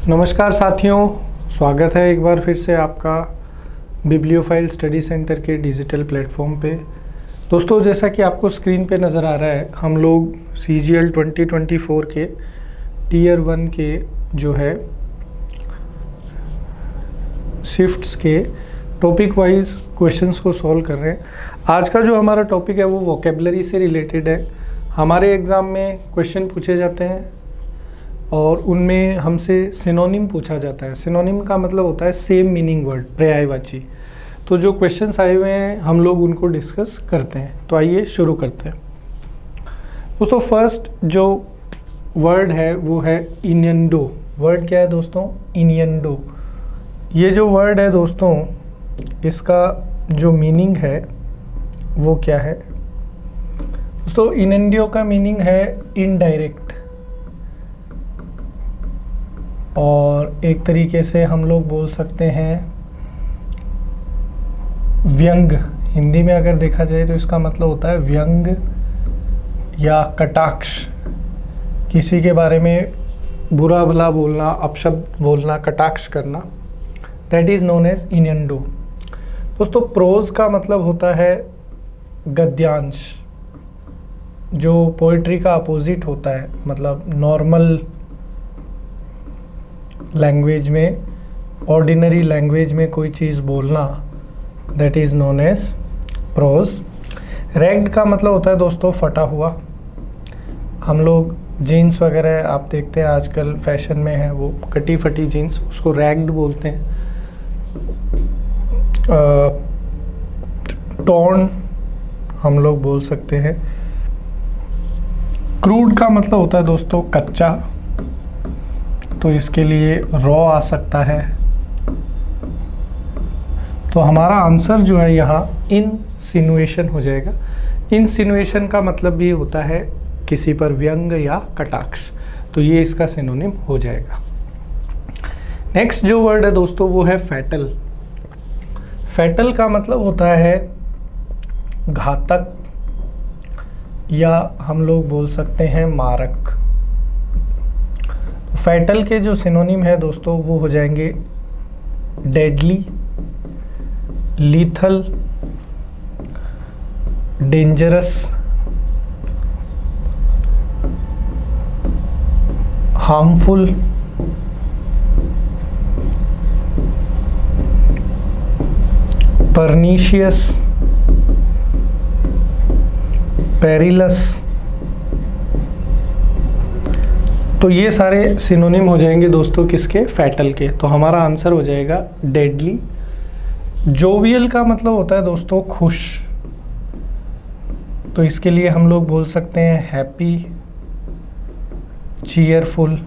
नमस्कार साथियों, स्वागत है एक बार फिर से आपका बिब्लियोफाइल स्टडी सेंटर के डिजिटल प्लेटफॉर्म पे। दोस्तों, जैसा कि आपको स्क्रीन पे नज़र आ रहा है, हम लोग CGL 2024 के टीयर 1 के जो है शिफ्ट्स के टॉपिक वाइज क्वेश्चंस को सॉल्व कर रहे हैं। आज का जो हमारा टॉपिक है वो वोकेबलरी से रिलेटेड है। हमारे एग्ज़ाम में क्वेश्चन पूछे जाते हैं और उनमें हमसे सिनोनिम पूछा जाता है। सिनोनिम का मतलब होता है सेम मीनिंग वर्ड, पर्यायवाची। तो जो क्वेश्चंस आए हुए हैं हम लोग उनको डिस्कस करते हैं। तो आइए शुरू करते हैं। दोस्तों, फर्स्ट जो वर्ड है वो है इनियंडो। वर्ड क्या है दोस्तों? इनियंडो। ये जो वर्ड है दोस्तों, इसका जो मीनिंग है वो क्या है दोस्तों? इनियंडो का मीनिंग है इनडायरेक्ट, और एक तरीके से हम लोग बोल सकते हैं व्यंग। हिंदी में अगर देखा जाए तो इसका मतलब होता है व्यंग या कटाक्ष। किसी के बारे में बुरा भला बोलना, अपशब्द बोलना, कटाक्ष करना, दैट इज़ नोन एज इनियंडो। दोस्तों, प्रोज का मतलब होता है गद्यांश, जो पोइट्री का अपोजिट होता है। मतलब नॉर्मल लैंग्वेज में, ऑर्डिनरी लैंग्वेज में कोई चीज़ बोलना, that is known as prose. Ragged का मतलब होता है दोस्तों फटा हुआ। हम लोग जीन्स वगैरह आप देखते हैं आजकल फैशन में है, वो कटी फटी जीन्स, उसको रैग्ड बोलते हैं। टॉर्न हम लोग बोल सकते हैं। क्रूड का मतलब होता है दोस्तों कच्चा, तो इसके लिए रॉ आ सकता है। तो हमारा आंसर जो है यहाँ इनसिनुएशन हो जाएगा। इनसिनुएशन का मतलब भी होता है किसी पर व्यंग या कटाक्ष, तो ये इसका सिनोनिम हो जाएगा। नेक्स्ट जो वर्ड है दोस्तों वो है फैटल। फैटल का मतलब होता है घातक, या हम लोग बोल सकते हैं मारक। फैटल के जो सिनोनिम है दोस्तों वो हो जाएंगे deadly, lethal, dangerous, harmful, pernicious, perilous. तो ये सारे सिनोनिम हो जाएंगे दोस्तों किसके? फैटल के। तो हमारा आंसर हो जाएगा डेडली। जोवियल का मतलब होता है दोस्तों खुश, तो इसके लिए हम लोग बोल सकते हैं हैप्पी, चीयरफुल।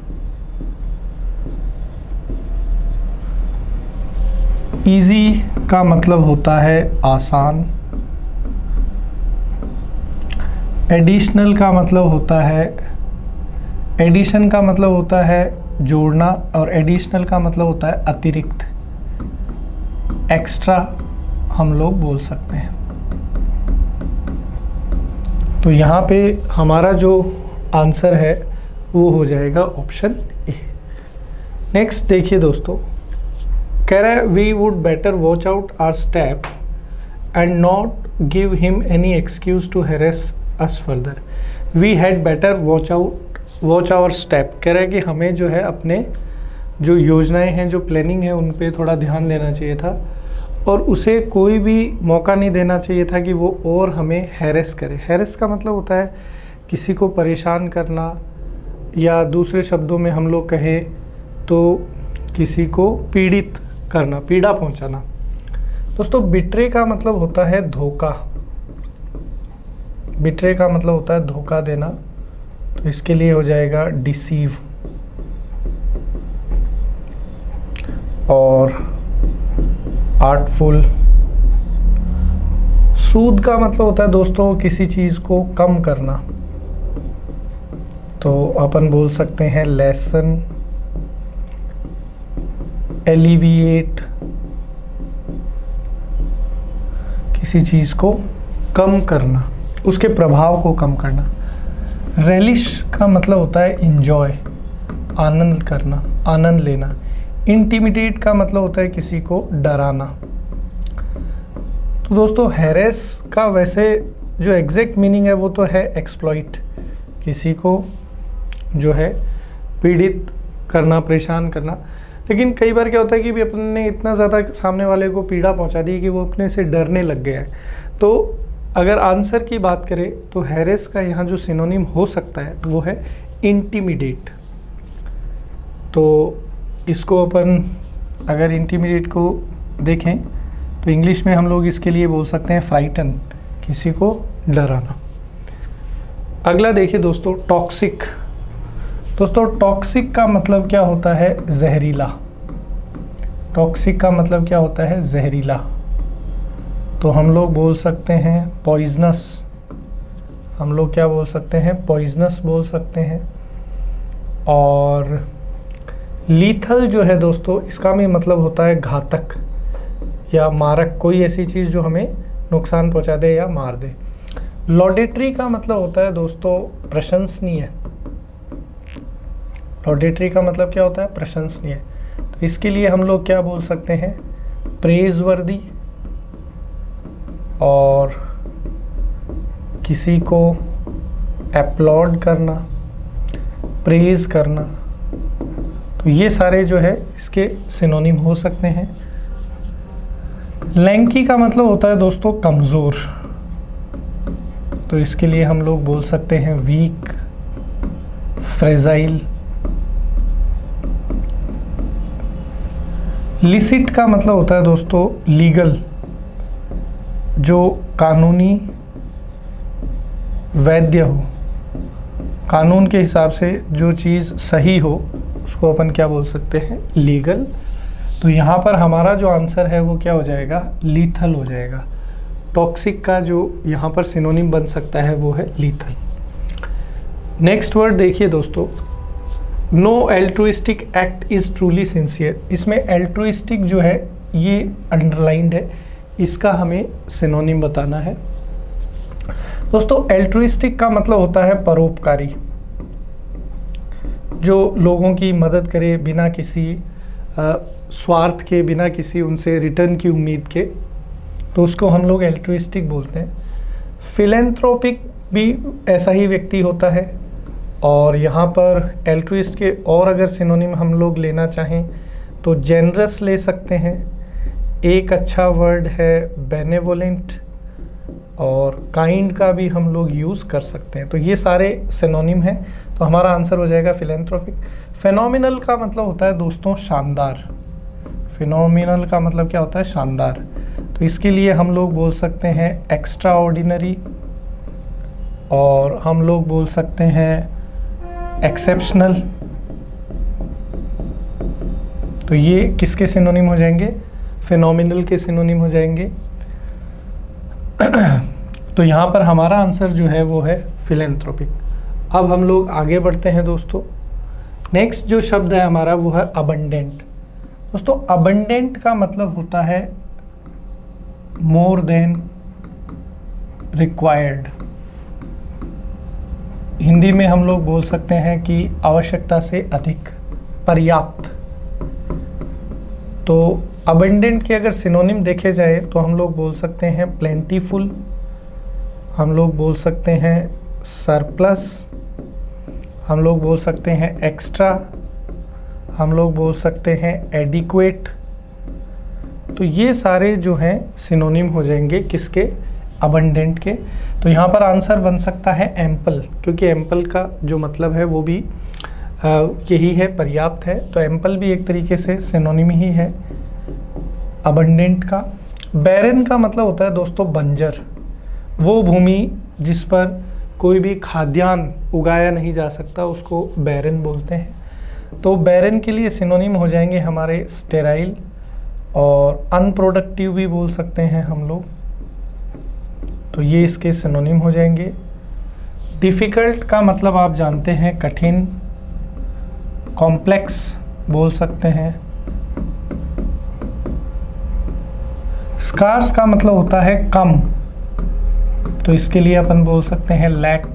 इजी का मतलब होता है आसान। एडिशनल का मतलब होता है, एडिशन का मतलब होता है जोड़ना, और एडिशनल का मतलब होता है अतिरिक्त, एक्स्ट्रा हम लोग बोल सकते हैं। तो यहाँ पे हमारा जो आंसर है वो हो जाएगा ऑप्शन ए। नेक्स्ट देखिए दोस्तों, कह रहा है we would better watch out our step and not give him any excuse to harass us further. We had better watch our step. कह रहा है कि हमें जो है अपने जो योजनाएं हैं, जो प्लानिंग है, उन पे थोड़ा ध्यान देना चाहिए था, और उसे कोई भी मौका नहीं देना चाहिए था कि वो और हमें हैरेस करे। हैरेस का मतलब होता है किसी को परेशान करना, या दूसरे शब्दों में हम लोग कहें तो किसी को पीड़ित करना, पीड़ा पहुंचाना। दोस्तों, बिट्रे का मतलब होता है धोखा। बिट्रे का मतलब होता है धोखा देना, तो इसके लिए हो जाएगा डिसीव। और आर्टफुल। सूद का मतलब होता है दोस्तों किसी चीज़ को कम करना, तो अपन बोल सकते हैं लेसन, एलिविएट, किसी चीज़ को कम करना, उसके प्रभाव को कम करना। रेलिश का मतलब होता है इंजॉय, आनंद करना, आनंद लेना। इंटिमिडेट का मतलब होता है किसी को डराना। तो दोस्तों हैरेस का वैसे जो एग्जैक्ट मीनिंग है वो तो है एक्सप्लॉइट, किसी को जो है पीड़ित करना, परेशान करना। लेकिन कई बार क्या होता है कि भी अपने ने इतना ज़्यादा सामने वाले को पीड़ा पहुंचा दी कि वो अपने से डरने लग गया है। तो अगर आंसर की बात करें तो हैरेस का यहाँ जो सिनोनिम हो सकता है वो है इंटिमिडेट। तो इसको अपन अगर इंटिमिडेट को देखें तो इंग्लिश में हम लोग इसके लिए बोल सकते हैं फ्राइटन, किसी को डराना। अगला देखिए दोस्तों, टॉक्सिक। दोस्तों टॉक्सिक का मतलब क्या होता है? जहरीला। टॉक्सिक का मतलब क्या होता है? जहरीला। तो हम लोग बोल सकते हैं पॉइजनस। हम लोग क्या बोल सकते हैं? पॉइजनस बोल सकते हैं। और लीथल जो है दोस्तों, इसका भी मतलब होता है घातक या मारक, कोई ऐसी चीज़ जो हमें नुकसान पहुंचा दे या मार दे। लॉडेटरी का मतलब होता है दोस्तों प्रशंसनीय। लॉडेटरी का मतलब क्या होता है? प्रशंसनीय। तो इसके लिए हम लोग क्या बोल सकते हैं? प्रेज़वर्दी। और किसी को अपलॉड करना, प्रेज़ करना, तो ये सारे जो है इसके सिनोनिम हो सकते हैं। लैंकी का मतलब होता है दोस्तों कमज़ोर। तो इसके लिए हम लोग बोल सकते हैं वीक, फ्रेजाइल। लिसिट का मतलब होता है दोस्तों लीगल, जो कानूनी, वैध हो, कानून के हिसाब से जो चीज़ सही हो उसको अपन क्या बोल सकते हैं? लीगल। तो यहाँ पर हमारा जो आंसर है वो क्या हो जाएगा? लीथल हो जाएगा। टॉक्सिक का जो यहाँ पर सिनोनिम बन सकता है वो है लीथल। नेक्स्ट वर्ड देखिए दोस्तों, no altruistic act is truly sincere. इसमें एल्ट्रुइस्टिक जो है ये अंडरलाइंड है, इसका हमें सिनोनिम बताना है। दोस्तों एल्ट्रुइस्टिक का मतलब होता है परोपकारी, जो लोगों की मदद करे बिना किसी स्वार्थ के, बिना किसी उनसे रिटर्न की उम्मीद के, तो उसको हम लोग एल्ट्रुइस्टिक बोलते हैं। फिलेंथ्रोपिक भी ऐसा ही व्यक्ति होता है। और यहाँ पर एल्ट्रुइस्ट के और अगर सिनोनिम हम लोग लेना चाहें तो जेनरस ले सकते हैं। एक अच्छा वर्ड है बेनेवोलेंट, और काइंड का भी हम लोग यूज़ कर सकते हैं। तो ये सारे सिनोनिम हैं, तो हमारा आंसर हो जाएगा फिलेंथ्रोपिक। फेनोमिनल का मतलब होता है दोस्तों शानदार। फिनोमिनल का मतलब क्या होता है? शानदार। तो इसके लिए हम लोग बोल सकते हैं एक्स्ट्रा ऑर्डिनरी, और हम लोग बोल सकते हैं एक्सेप्शनल। तो ये किसके सिनोनिम हो जाएंगे? फिनोमिनल के सिनोनिम हो जाएंगे। तो यहाँ पर हमारा आंसर जो है वो है फिलेंथ्रोपिक। अब हम लोग आगे बढ़ते हैं दोस्तों। नेक्स्ट जो शब्द है हमारा वो है अबंडेंट। दोस्तों अबंडेंट का मतलब होता है मोर देन रिक्वायर्ड। हिंदी में हम लोग बोल सकते हैं कि आवश्यकता से अधिक, पर्याप्त। तो अबंडेंट के अगर सिनोनिम देखे जाए तो हम लोग बोल सकते हैं प्लेंटीफुल, हम लोग बोल सकते हैं सरप्लस, हम लोग बोल सकते हैं एक्स्ट्रा, हम लोग बोल सकते हैं एडिक्वेट। तो ये सारे जो हैं सिनोनिम हो जाएंगे किसके? अबंडेंट के। तो यहाँ पर आंसर बन सकता है एम्पल, क्योंकि एम्पल का जो मतलब है वो भी यही है, पर्याप्त है। तो एम्पल भी एक तरीके से सिनोनिम ही है अबंडेंट का। बैरन का मतलब होता है दोस्तों बंजर, वो भूमि जिस पर कोई भी खाद्यान्न उगाया नहीं जा सकता उसको बैरन बोलते हैं। तो बैरन के लिए सिनोनिम हो जाएंगे हमारे स्टेराइल और अनप्रोडक्टिव भी बोल सकते हैं हम लोग। तो ये इसके सिनोनिम हो जाएंगे। डिफ़िकल्ट का मतलब आप जानते हैं कठिन, कॉम्प्लेक्स बोल सकते हैं। स्कार्स का मतलब होता है कम, तो इसके लिए अपन बोल सकते हैं लैक।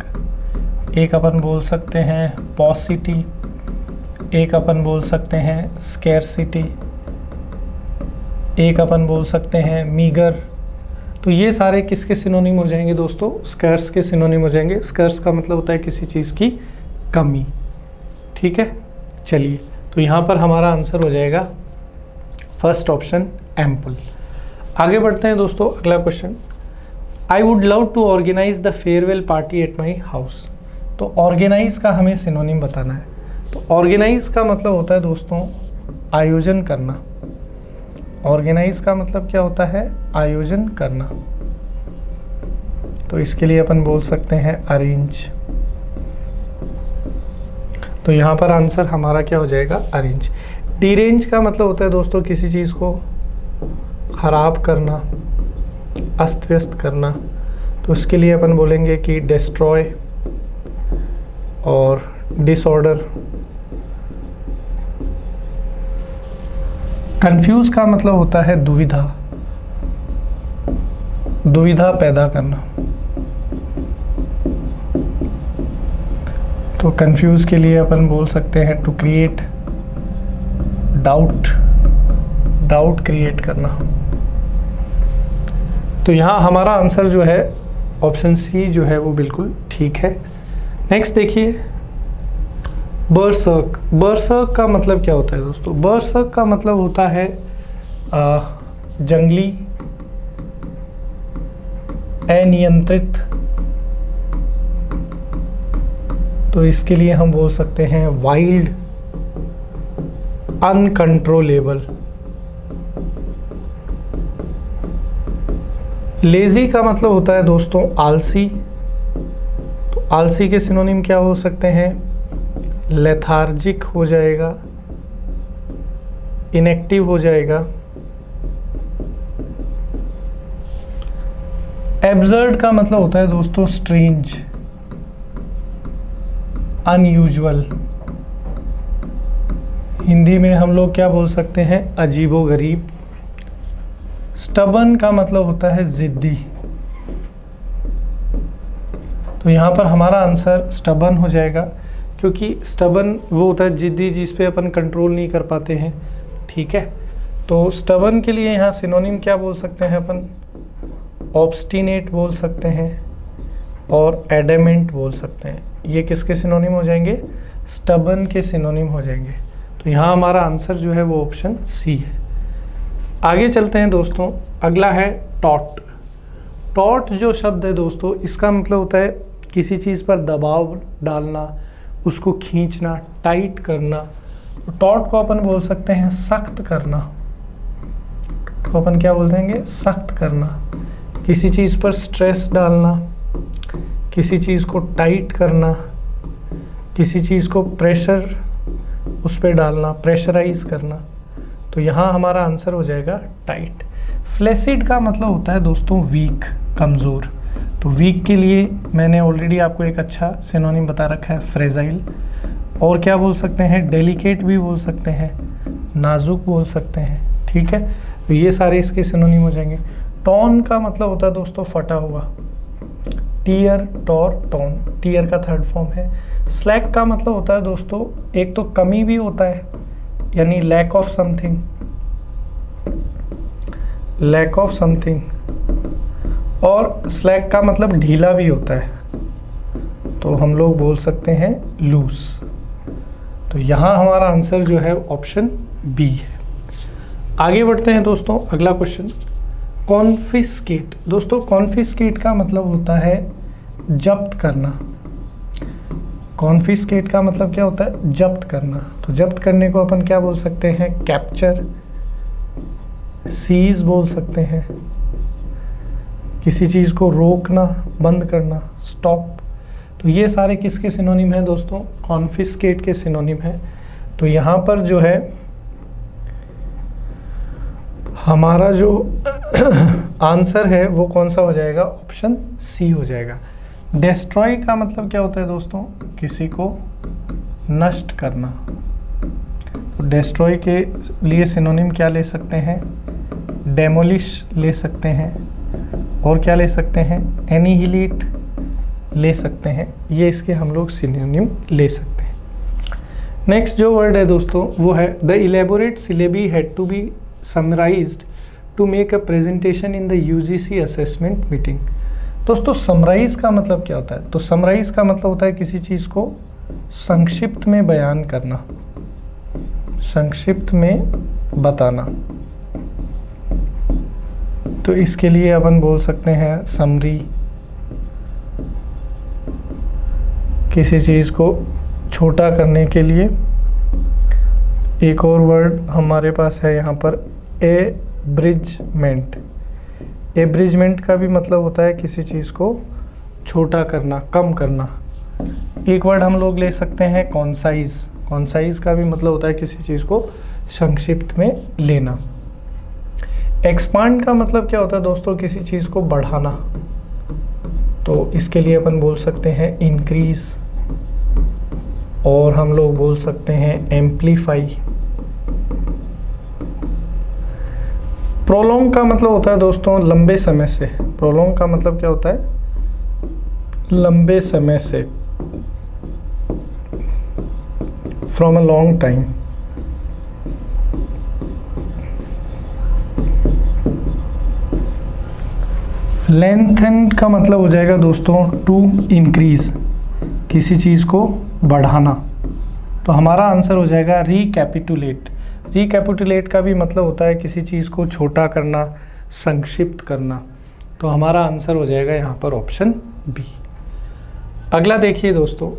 एक अपन बोल सकते हैं पॉसिटी, एक अपन बोल सकते हैं स्कैरसिटी, एक अपन बोल सकते हैं मीगर। तो ये सारे किसके सिनोनिम हो जाएंगे दोस्तों? स्कैर्स के सिनोनिम हो जाएंगे। स्कैर्स का मतलब होता है किसी चीज़ की कमी। ठीक है, चलिए, तो यहाँ पर हमारा आंसर हो जाएगा फर्स्ट ऑप्शन एम्पल। आगे बढ़ते हैं दोस्तों, अगला question. I would love to organise the farewell party at my house. तो ऑर्गेनाइज का हमें सिनोनिम बताना है। तो ऑर्गेनाइज का मतलब होता है दोस्तों आयोजन करना। ऑर्गेनाइज का मतलब क्या होता है? आयोजन करना। तो इसके लिए अपन बोल सकते हैं अरेंज। तो यहाँ पर आंसर हमारा क्या हो जाएगा? अरेंज। डीरेंज का मतलब होता है दोस्तों किसी चीज़ को खराब करना, अस्त व्यस्त करना। तो इसके लिए अपन बोलेंगे कि डिस्ट्रॉय और डिसऑर्डर। कंफ्यूज का मतलब होता है दुविधा, दुविधा पैदा करना। तो कंफ्यूज के लिए अपन बोल सकते हैं to create doubt, doubt create करना। तो यहाँ हमारा आंसर जो है ऑप्शन सी जो है वो बिल्कुल ठीक है। नेक्स्ट देखिए, बरसर्क। बरसर्क का मतलब क्या होता है दोस्तों? बरसर्क का मतलब होता है जंगली, अनियंत्रित। तो इसके लिए हम बोल सकते हैं वाइल्ड, अनकंट्रोलेबल। लेजी का मतलब होता है दोस्तों आलसी। तो आलसी के सिनोनिम क्या हो सकते हैं? लेथार्जिक हो जाएगा, इनएक्टिव हो जाएगा। एब्सर्ड का मतलब होता है दोस्तों स्ट्रेंज, अनयूजुअल। हिंदी में हम लोग क्या बोल सकते हैं? अजीबोगरीब। स्टबर्न का मतलब होता है जिद्दी। तो यहाँ पर हमारा आंसर स्टबर्न हो जाएगा, क्योंकि स्टबर्न वो होता है जिद्दी जिस पे अपन कंट्रोल नहीं कर पाते हैं। ठीक है, तो स्टबर्न के लिए यहाँ सिनोनिम क्या बोल सकते हैं अपन? ऑब्स्टिनेट बोल सकते हैं और एडेमेंट बोल सकते हैं। ये किसके सिनोनिम हो जाएंगे? स्टबर्न के सिनोनिम हो जाएंगे। तो यहाँ हमारा आंसर जो है वो ऑप्शन सी है। आगे चलते हैं दोस्तों, अगला है टॉट। टॉट जो शब्द है दोस्तों, इसका मतलब होता है किसी चीज़ पर दबाव डालना, उसको खींचना, टाइट करना। तो टॉट को अपन बोल सकते हैं सख्त करना। तो अपन क्या बोल देंगे? सख्त करना। किसी चीज़ पर स्ट्रेस डालना, किसी चीज़ को टाइट करना, किसी चीज़ को प्रेशर उस पर डालना, प्रेशराइज करना। तो यहाँ हमारा आंसर हो जाएगा टाइट। फ्लैसिड का मतलब होता है दोस्तों वीक, कमज़ोर। तो वीक के लिए मैंने ऑलरेडी आपको एक अच्छा सिनोनिम बता रखा है, फ्रेजाइल। और क्या बोल सकते हैं? डेलिकेट भी बोल सकते हैं, नाजुक बोल सकते हैं। ठीक है, तो ये सारे इसके सिनोनिम हो जाएंगे। टॉन का मतलब होता है दोस्तों फटा हुआ, टीयर, टॉर, टॉन। टीयर का थर्ड फॉर्म है। स्लैक का मतलब होता है दोस्तों एक तो कमी भी होता है, यानी lack of something, lack of something. और स्लैक का मतलब ढीला भी होता है, तो हम लोग बोल सकते हैं लूज। तो यहाँ हमारा आंसर जो है ऑप्शन बी है। आगे बढ़ते हैं दोस्तों, अगला क्वेश्चन। कॉन्फिस्केट। दोस्तों कॉन्फिस्केट का मतलब होता है जब्त करना। कॉन्फिस्केट का मतलब क्या होता है? जब्त करना। तो जब्त करने को अपन क्या बोल सकते हैं? कैप्चर, सीज बोल सकते हैं। किसी चीज़ को रोकना, बंद करना, स्टॉप। तो ये सारे किसके सिनोनिम हैं दोस्तों? कॉन्फिस्केट के सिनोनिम हैं। तो यहाँ पर जो है हमारा जो आंसर है वो कौन सा हो जाएगा? ऑप्शन सी हो जाएगा। डिस्ट्रॉय का मतलब क्या होता है दोस्तों? किसी को नष्ट करना। तो डिस्ट्रॉय के लिए सिनोनिम क्या ले सकते हैं? डेमोलिश ले सकते हैं, और क्या ले सकते हैं? एनिहिलेट ले सकते हैं। ये इसके हम लोग सिनोनिम ले सकते हैं। नेक्स्ट जो वर्ड है दोस्तों वो है the elaborate syllabi had to be summarised to make a presentation in the UGC assessment meeting. दोस्तों समराइज का मतलब क्या होता है? तो समराइज का मतलब होता है किसी चीज़ को संक्षिप्त में बयान करना, संक्षिप्त में बताना। तो इसके लिए अपन बोल सकते हैं समरी। किसी चीज़ को छोटा करने के लिए एक और वर्ड हमारे पास है यहाँ पर एब्रिजमेंट। एब्रिजमेंट का भी मतलब होता है किसी चीज़ को छोटा करना, कम करना। एक वर्ड हम लोग ले सकते हैं कॉन्साइज। कॉन्साइज का भी मतलब होता है किसी चीज़ को संक्षिप्त में लेना। एक्सपांड का मतलब क्या होता है दोस्तों? किसी चीज़ को बढ़ाना। तो इसके लिए अपन बोल सकते हैं इंक्रीज, और हम लोग बोल सकते हैं एम्पलीफाई। प्रोलॉन्ग का मतलब होता है दोस्तों लंबे समय से। प्रोलॉन्ग का मतलब क्या होता है? लंबे समय से, from a long time. Lengthen का मतलब हो जाएगा दोस्तों टू इंक्रीज, किसी चीज़ को बढ़ाना। तो हमारा आंसर हो जाएगा रिकैपिटुलेट। रिकैपिटुलेट का भी मतलब होता है किसी चीज़ को छोटा करना, संक्षिप्त करना। तो हमारा आंसर हो जाएगा यहाँ पर ऑप्शन बी। अगला देखिए दोस्तों,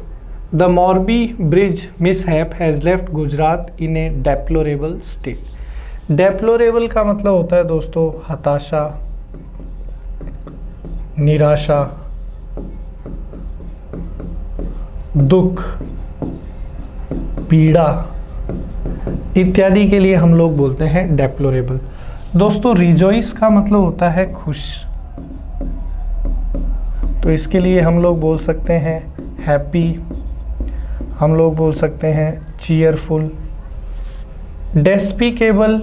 the Morbi bridge mishap has left Gujarat in A deplorable state. Deplorable का मतलब होता है दोस्तों हताशा, निराशा, दुख, पीड़ा इत्यादि के लिए हम लोग बोलते हैं डेप्लोरेबल। दोस्तों रिजॉइस का मतलब होता है खुश। तो इसके लिए हम लोग बोल सकते हैं हैप्पी, हम लोग बोल सकते हैं चीयरफुल। Despicable,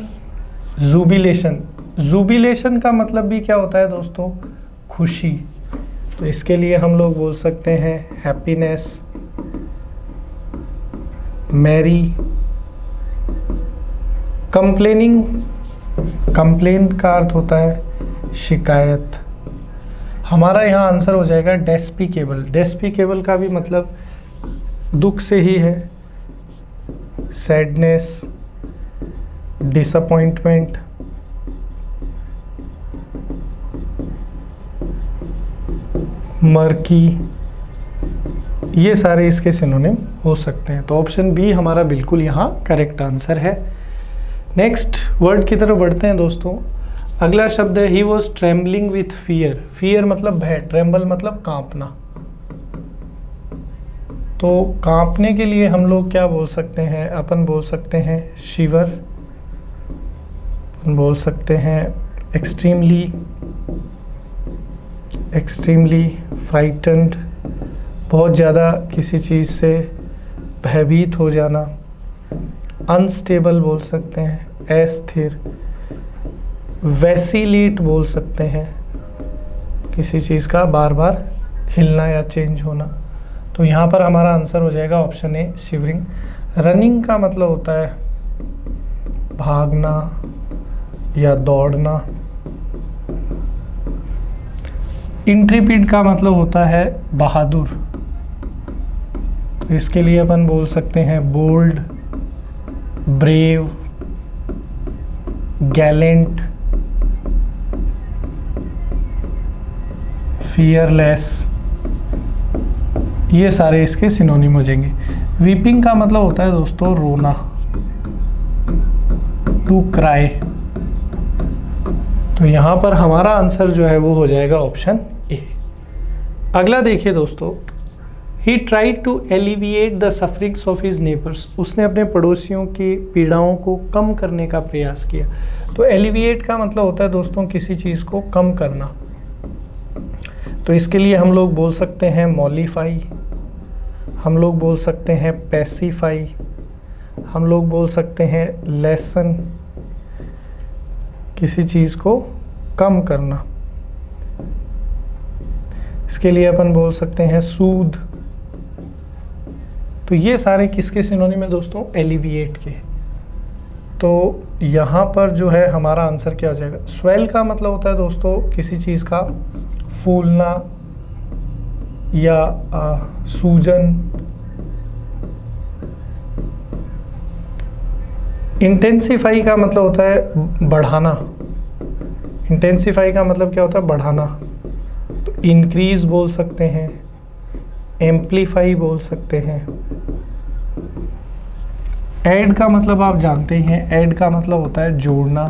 jubilation. जुबिलेशन का मतलब भी क्या होता है दोस्तों? खुशी। तो इसके लिए हम लोग बोल सकते हैं हैप्पीनेस, मैरी। कंप्लेनिंग, कंप्लेन का अर्थ होता है शिकायत। हमारा यहाँ आंसर हो जाएगा डेस्पिकेबल। डेस्पिकेबल का भी मतलब दुख से ही है, सैडनेस, डिसअपॉइंटमेंट। मर्की, ये सारे इसके सिनोनिम हो सकते हैं। तो ऑप्शन बी हमारा बिल्कुल यहाँ करेक्ट आंसर है। नेक्स्ट वर्ड की तरफ बढ़ते हैं दोस्तों। अगला शब्द है he was trembling with fear. Fear मतलब भय, ट्रेम्बल मतलब कांपना। तो कांपने के लिए हम लोग क्या बोल सकते हैं? अपन बोल सकते हैं शिवर, अपन बोल सकते हैं एक्सट्रीमली, एक्सट्रीमली फ्राइटन्ड, बहुत ज़्यादा किसी चीज़ से भयभीत हो जाना। अनस्टेबल बोल सकते हैं, अस्थिर। वैसिलेट बोल सकते हैं, किसी चीज़ का बार बार हिलना या चेंज होना। तो यहाँ पर हमारा आंसर हो जाएगा ऑप्शन ए शिवरिंग। रनिंग का मतलब होता है भागना या दौड़ना। इंट्रीपिड का मतलब होता है बहादुर। तो इसके लिए अपन बोल सकते हैं बोल्ड, ब्रेव, गैलेंट, फियरलेस। ये सारे इसके सिनोनिम हो जाएंगे। वीपिंग का मतलब होता है दोस्तों रोना, टू क्राई। तो यहाँ पर हमारा आंसर जो है वो हो जाएगा ऑप्शन ए। अगला देखिए दोस्तों, he tried to alleviate the sufferings of his neighbours. उसने अपने पड़ोसियों की पीड़ाओं को कम करने का प्रयास किया। तो एलिविएट का मतलब होता है दोस्तों किसी चीज़ को कम करना। तो इसके लिए हम लोग बोल सकते हैं मॉलिफाई, हम लोग बोल सकते हैं पैसिफाई, हम लोग बोल सकते हैं लेसन, किसी चीज़ को कम करना। इसके लिए अपन बोल सकते हैं सूद, तो ये सारे किसके सिनोनिम है दोस्तों? एलिविएट के। तो यहाँ पर जो है हमारा आंसर क्या हो जाएगा? स्वेल का मतलब होता है दोस्तों किसी चीज़ का फूलना या सूजन। इंटेंसिफाई का मतलब होता है बढ़ाना। इंटेंसिफाई का मतलब क्या होता है? बढ़ाना। तो इंक्रीज बोल सकते हैं, एम्पलीफाई बोल सकते हैं। ऐड का मतलब आप जानते हैं, ऐड का मतलब होता है जोड़ना।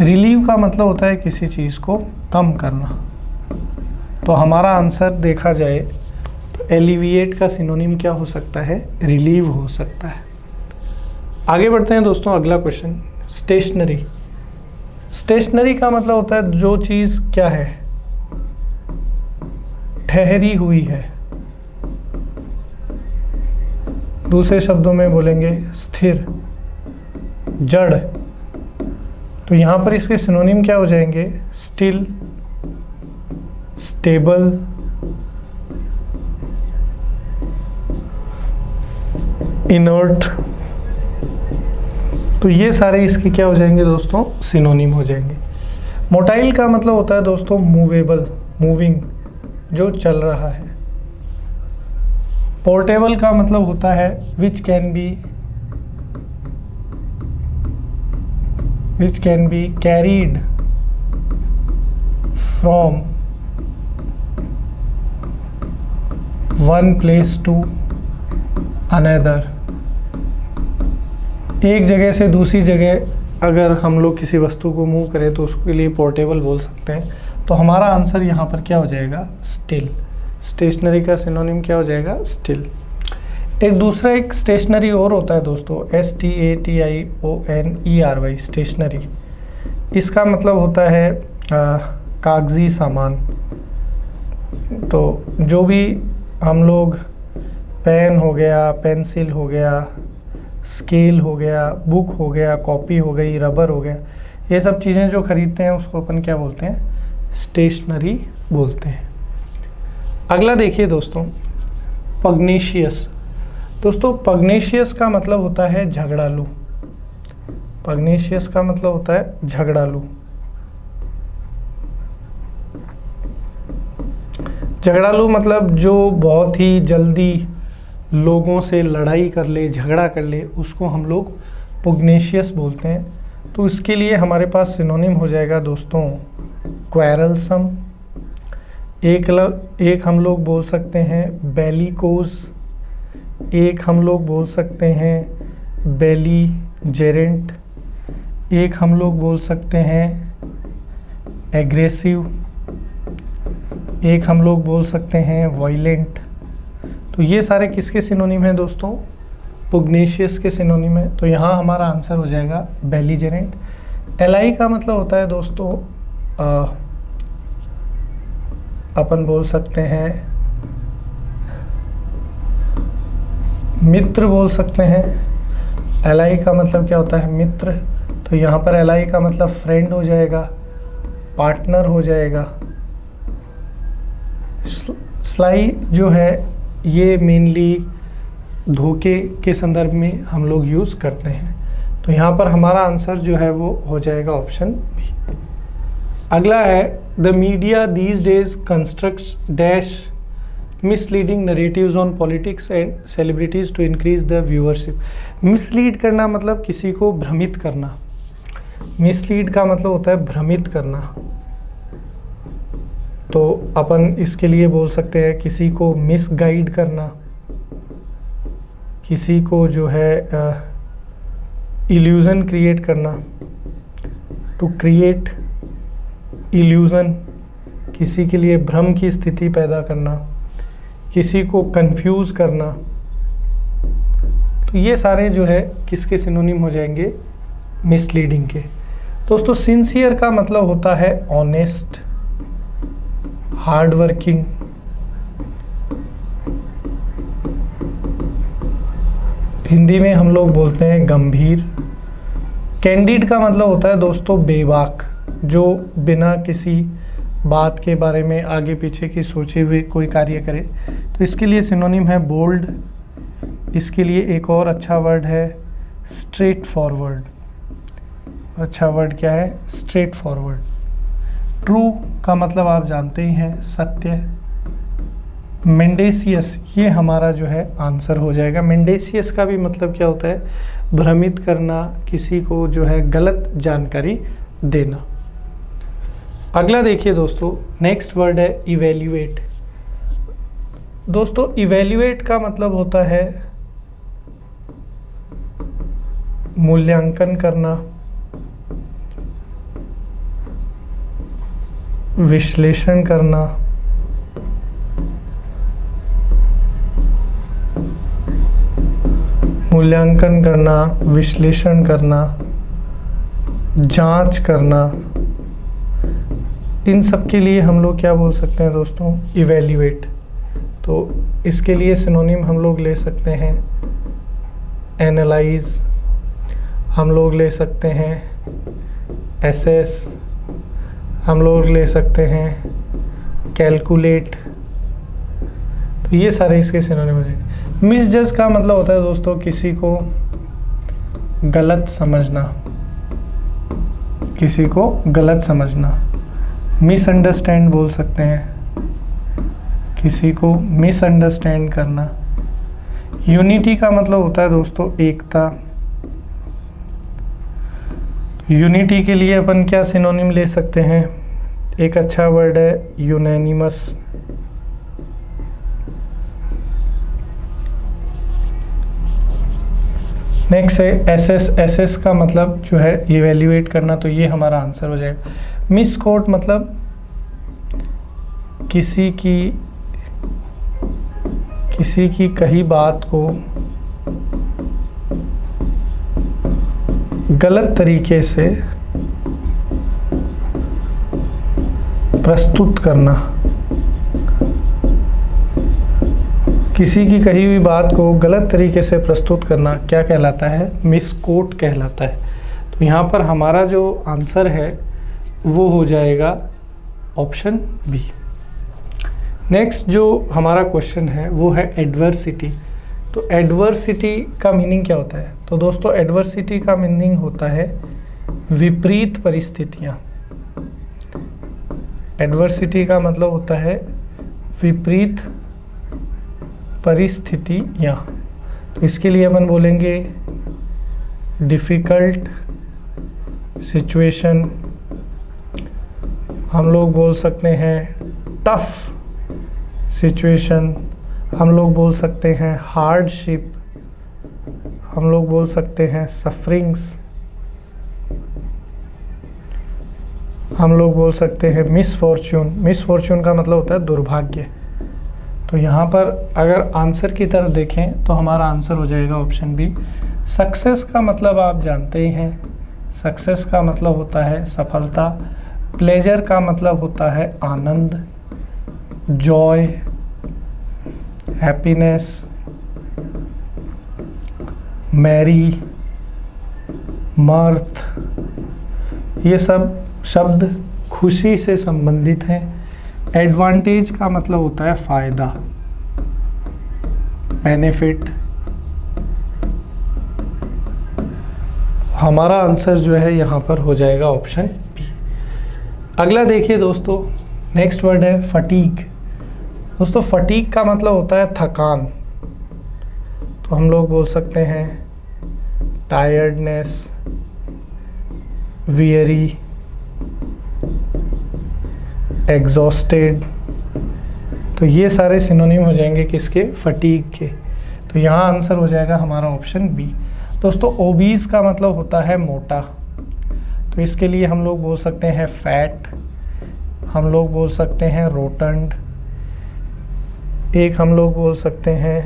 रिलीव का मतलब होता है किसी चीज़ को कम करना। तो हमारा आंसर देखा जाए तो एलिविएट का सिनोनिम क्या हो सकता है? रिलीव हो सकता है। आगे बढ़ते हैं दोस्तों, अगला क्वेश्चन, स्टेशनरी। स्टेशनरी का मतलब होता है जो चीज़ क्या है? ठहरी हुई है। दूसरे शब्दों में बोलेंगे स्थिर, जड़। तो यहाँ पर इसके सिनोनिम क्या हो जाएंगे? Still, stable, inert. तो ये सारे इसके क्या हो जाएंगे दोस्तों? सिनोनिम हो जाएंगे। मोटाइल का मतलब होता है दोस्तों मूवेबल, मूविंग, जो चल रहा है। पोर्टेबल का मतलब होता है which can be carried from one place to another. एक जगह से दूसरी जगह अगर हम लोग किसी वस्तु को मूव करें तो उसके लिए पोर्टेबल बोल सकते हैं। तो हमारा आंसर यहाँ पर क्या हो जाएगा? स्टिल। स्टेशनरी का सिनोनिम क्या हो जाएगा? स्टिल। एक दूसरा एक स्टेशनरी और होता है दोस्तों, STATIONERY, स्टेशनरी। इसका मतलब होता है कागजी सामान। तो जो भी हम लोग पेन हो गया, पेंसिल हो गया, स्केल हो गया, बुक हो गया, कॉपी हो गई, रबर हो गया, ये सब चीज़ें जो खरीदते हैं उसको अपन क्या बोलते हैं? स्टेशनरी बोलते हैं। अगला देखिए दोस्तों, पग्नेशियस। दोस्तों पग्नेशियस का मतलब होता है झगड़ालू। पग्नेशियस का मतलब होता है झगड़ालू। झगड़ालू मतलब जो बहुत ही जल्दी लोगों से लड़ाई कर ले, झगड़ा कर ले, उसको हम लोग पुग्नेशियस बोलते हैं। तो इसके लिए हमारे पास सिनोनिम हो जाएगा दोस्तों क्वेरलसम। एक हम लोग बोल सकते हैं बेलिकोज। एक हम लोग बोल सकते हैं बेलीजेरेंट। एक हम लोग बोल सकते हैं एग्रेसिव। एक हम लोग बोल सकते हैं वायलेंट। तो ये सारे किसके सिनोनिम हैं दोस्तों? पुग्नेशियस के सिनोनिम है। तो यहाँ हमारा आंसर हो जाएगा बेलीजेरेंट। एलाई का मतलब होता है दोस्तों अपन बोल सकते हैं मित्र बोल सकते हैं। एलाई का मतलब क्या होता है? मित्र। तो यहाँ पर एलाई का मतलब फ्रेंड हो जाएगा, पार्टनर हो जाएगा। स्लाई जो है ये मेनली धोखे के संदर्भ में हम लोग यूज़ करते हैं। तो यहाँ पर हमारा आंसर जो है वो हो जाएगा ऑप्शन बी। अगला है the media these days constructs dash misleading narratives on politics and celebrities to increase the viewership. Mislead करना मतलब किसी को भ्रमित करना। मिसलीड का मतलब होता है भ्रमित करना। तो अपन इसके लिए बोल सकते हैं किसी को मिसगाइड करना, किसी को जो है इल्यूज़न क्रिएट करना, टू क्रिएट इल्यूज़न, किसी के लिए भ्रम की स्थिति पैदा करना, किसी को कंफ्यूज करना। तो ये सारे जो है किसके सिनोनिम हो जाएंगे? मिसलीडिंग के। दोस्तों सिंसियर का मतलब होता है ऑनेस्ट, हार्ड वर्किंग। हिंदी में हम लोग बोलते हैं गंभीर। कैंडिड का मतलब होता है दोस्तों बेबाक, जो बिना किसी बात के बारे में आगे पीछे की सोचे हुए कोई कार्य करे। तो इसके लिए सिनोनिम है बोल्ड, इसके लिए एक और अच्छा वर्ड है स्ट्रेट फॉरवर्ड। अच्छा वर्ड क्या है? Straight forward. ट्रू का मतलब आप जानते ही हैं, सत्य। मेंडेसियस, ये हमारा जो है आंसर हो जाएगा। मेंडेसियस का भी मतलब क्या होता है? भ्रमित करना, किसी को जो है गलत जानकारी देना। अगला देखिए दोस्तों, नेक्स्ट वर्ड है इवेल्युएट। दोस्तों इवेल्युएट का मतलब होता है मूल्यांकन करना, विश्लेषण करना, मूल्यांकन करना, विश्लेषण करना, जांच करना, इन सब के लिए हम लोग क्या बोल सकते हैं दोस्तों? इवेल्युएट। तो इसके लिए सिनोनिम हम लोग ले सकते हैं एनालाइज, हम लोग ले सकते हैं एसेस, हम लोग ले सकते हैं कैलकुलेट। तो ये सारे इसके सिनोनिम हो जाएंगे। मिसजज का मतलब होता है दोस्तों किसी को गलत समझना, किसी को गलत समझना। मिसअंडरस्टैंड बोल सकते हैं, किसी को मिसअंडरस्टैंड करना। यूनिटी का मतलब होता है दोस्तों एकता। यूनिटी के लिए अपन क्या सिनोनिम ले सकते हैं? एक अच्छा वर्ड है यूनैनिमस। नेक्स्ट है एसेस। एसेस का मतलब जो है इवेल्युएट करना, तो ये हमारा आंसर हो जाएगा। मिसकोट मतलब किसी की कही बात को गलत तरीके से प्रस्तुत करना, किसी की कही हुई बात को गलत तरीके से प्रस्तुत करना क्या कहलाता है? मिसकोट कहलाता है। तो यहाँ पर हमारा जो आंसर है वो हो जाएगा ऑप्शन बी। नेक्स्ट जो हमारा क्वेश्चन है वो है एडवर्सिटी। तो एडवर्सिटी का मीनिंग क्या होता है? तो दोस्तों एडवर्सिटी का मीनिंग होता है विपरीत परिस्थितियाँ। एडवर्सिटी का मतलब होता है विपरीत परिस्थितियाँ। तो इसके लिए अपन बोलेंगे डिफ़िकल्ट सिचुएशन, हम लोग बोल सकते हैं टफ सिचुएशन, हम लोग बोल सकते हैं हार्डशिप, हम लोग बोल सकते हैं सफरिंग्स, हम लोग बोल सकते हैं मिसफॉर्च्यून। मिसफॉर्च्यून का मतलब होता है दुर्भाग्य। तो यहाँ पर अगर आंसर की तरफ देखें तो हमारा आंसर हो जाएगा ऑप्शन बी। सक्सेस का मतलब आप जानते ही हैं, सक्सेस का मतलब होता है सफलता। प्लेजर का मतलब होता है आनंद, जॉय, हैप्पीनेस, मैरी, मर्थ, ये सब शब्द खुशी से संबंधित हैं। एडवांटेज का मतलब होता है फ़ायदा, बेनिफिट। हमारा आंसर जो है यहाँ पर हो जाएगा ऑप्शन बी। अगला देखिए दोस्तों, नेक्स्ट वर्ड है फटीग। दोस्तों फटीग का मतलब होता है थकान। तो हम लोग बोल सकते हैं टायर्डनेस, वियरी, एग्जॉस्टेड। तो ये सारे सिनोनिम हो जाएंगे किसके? फटीग के। तो यहाँ आंसर हो जाएगा हमारा ऑप्शन बी। दोस्तों ओबीज का मतलब होता है मोटा। तो इसके लिए हम लोग बोल सकते हैं फैट, हम लोग बोल सकते हैं रोटंड, एक हम लोग बोल सकते हैं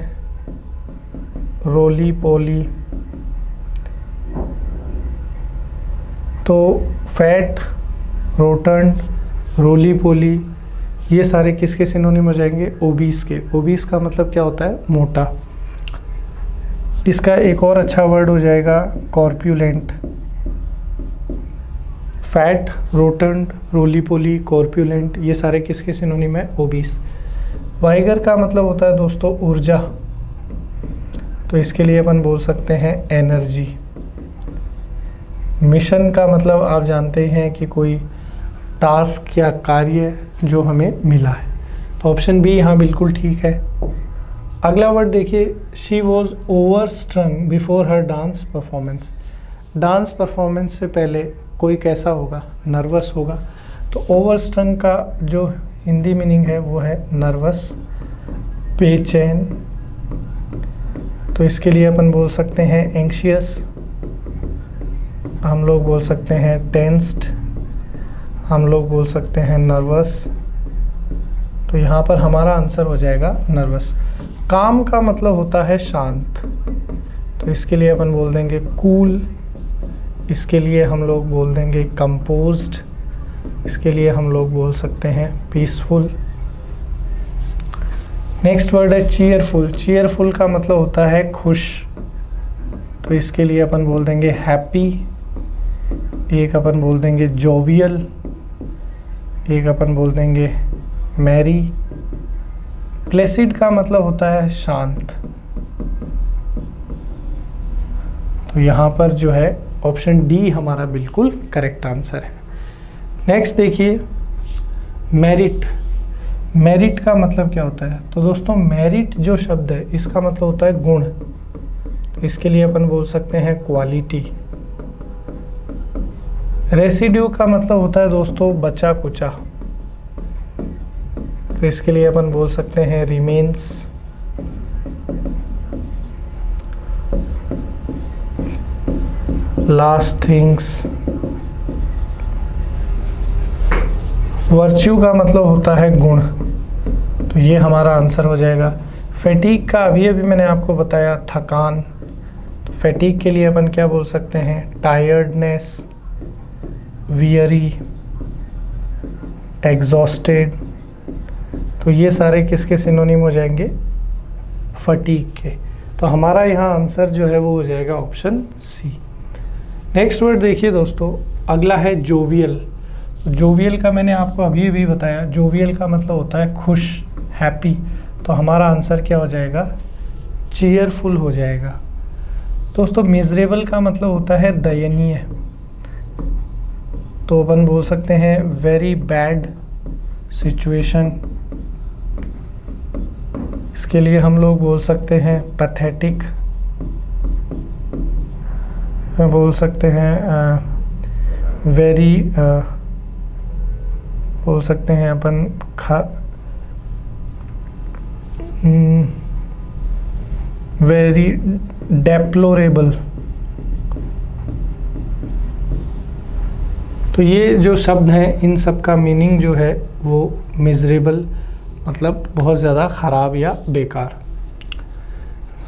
रोली पोली। तो फैट, रोटंड, रोली पोली, ये सारे किसके सिनोनिम हो जाएंगे? ओबीस के। ओबीस का मतलब क्या होता है? मोटा। इसका एक और अच्छा वर्ड हो जाएगा कॉर्प्यूलेंट। फैट, रोटंड, रोली पोली, कॉर्प्यूलेंट, ये सारे किसके सिनोनिम है? ओबीस। वाइगर का मतलब होता है दोस्तों ऊर्जा। तो इसके लिए अपन बोल सकते हैं एनर्जी। मिशन का मतलब आप जानते हैं कि कोई टास्क या कार्य जो हमें मिला है, तो ऑप्शन बी यहाँ बिल्कुल ठीक है। अगला वर्ड देखिए, she was over स्ट्रंग before her dance performance. Dance performance से पहले कोई कैसा होगा, नर्वस होगा। तो ओवर स्ट्रंग का जो हिंदी मीनिंग है वो है नर्वस, बेचैन। तो इसके लिए अपन बोल सकते हैं एंग्शियस, हम लोग बोल सकते हैं टेंस्ड, हम लोग बोल सकते हैं नर्वस। तो यहाँ पर हमारा आंसर हो जाएगा नर्वस। काम का मतलब होता है शांत, तो इसके लिए अपन बोल देंगे कूल। इसके लिए हम लोग बोल देंगे कंपोज्ड। इसके लिए हम लोग बोल सकते हैं पीसफुल। नेक्स्ट वर्ड है चीयरफुल। चीयरफुल का मतलब होता है खुश, तो इसके लिए अपन बोल देंगे हैप्पी। एक अपन बोल देंगे जोवियल, एक अपन बोल देंगे मैरी। प्लेसिड का मतलब होता है शांत, तो यहाँ पर जो है ऑप्शन डी हमारा बिल्कुल करेक्ट आंसर है। नेक्स्ट देखिए मेरिट। मेरिट का मतलब क्या होता है, तो दोस्तों मेरिट जो शब्द है इसका मतलब होता है गुण, तो इसके लिए अपन बोल सकते हैं क्वालिटी। रेसिड्यू का मतलब होता है दोस्तों बचा कुचा, तो इसके लिए अपन बोल सकते हैं रिमेन्स। Last things. वर्च्यू का मतलब होता है गुण, तो ये हमारा आंसर हो जाएगा। फैटीग का अभी मैंने आपको बताया थकान, तो फैटीग के लिए अपन क्या बोल सकते हैं टायर्डनेस, वियरी, एग्जॉस्टेड। तो ये सारे किसके सिनोनिम हो जाएंगे, फटीग के। तो हमारा यहाँ आंसर जो है वो हो जाएगा ऑप्शन सी। नेक्स्ट वर्ड देखिए दोस्तों, अगला है जोवियल। जोवियल का मैंने आपको अभी बताया, जोवियल का मतलब होता है खुश, हैप्पी। तो हमारा आंसर क्या हो जाएगा, चीयरफुल हो जाएगा। दोस्तों मिजरेबल का मतलब होता है दयनीय, तो अपन बोल सकते हैं वेरी बैड सिचुएशन। इसके लिए हम लोग बोल सकते हैं पैथेटिक, बोल सकते हैं वेरी, बोल सकते हैं अपन वेरी डेप्लोरेबल। तो ये जो शब्द हैं इन सब का मीनिंग जो है वो मिजरेबल मतलब बहुत ज़्यादा ख़राब या बेकार।